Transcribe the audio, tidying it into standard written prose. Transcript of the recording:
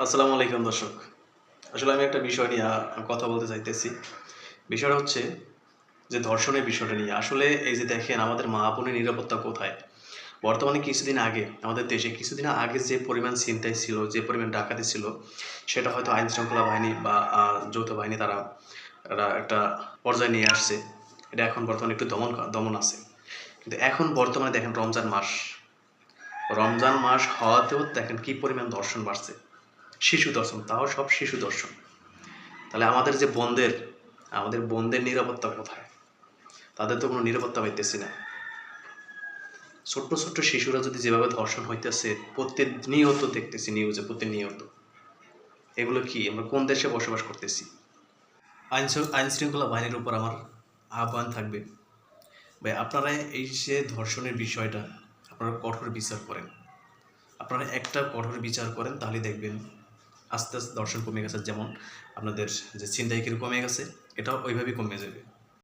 আসসালামু আলাইকুম দর্শক। আসলে আমি একটা বিষয় নিয়ে কথা বলতে চাইতেছি। বিষয়টা হচ্ছে যে ধর্ষণের বিষয়টা নিয়ে। আসলে এই যে দেখেন আমাদের মা বোনের নিরাপত্তা কোথায়? বর্তমানে কিছুদিন আগে আমাদের দেশে কিছুদিন আগে যে পরিমাণ ছিনতাই ছিল, যে পরিমাণ ডাকাতি ছিল সেটা হয়তো আইনশৃঙ্খলা বাহিনী বা যৌথ বাহিনী তারা একটা পর্যায়ে নিয়ে আসছে। এটা এখন বর্তমানে একটু দমন আছে। কিন্তু এখন বর্তমানে দেখেন রমজান মাস হওয়াতেও দেখেন কি পরিমাণ ধর্ষণ বাড়ছে। শিশু ধর্ষণ, তাও সব শিশু ধর্ষণ। তাহলে আমাদের বোনদের নিরাপত্তা কোথায়? তাদের তো কোনো নিরাপত্তা পাইতেছি না। ছোট্ট ছোট্ট শিশুরা যদি যেভাবে ধর্ষণ হইতেছে প্রতিনিয়ত দেখতেছি নিউজে, প্রতিনিয়ত। এগুলো কি আমরা কোন দেশে বসবাস করতেছি? আইন শৃঙ্খলা বাহিনীর উপর আমার আহ্বান থাকবে, ভাই আপনারা এই যে ধর্ষণের বিষয়টা আপনারা কঠোর বিচার করেন। আপনারা একটা কঠোর বিচার করেন তাহলে দেখবেন আস্তে আস্তে ধর্ষণ কমে গেছে, যেমন আপনাদের যে ছিনতাইকারী কমে গেছে, এটাও ওইভাবেই কমে যাবে।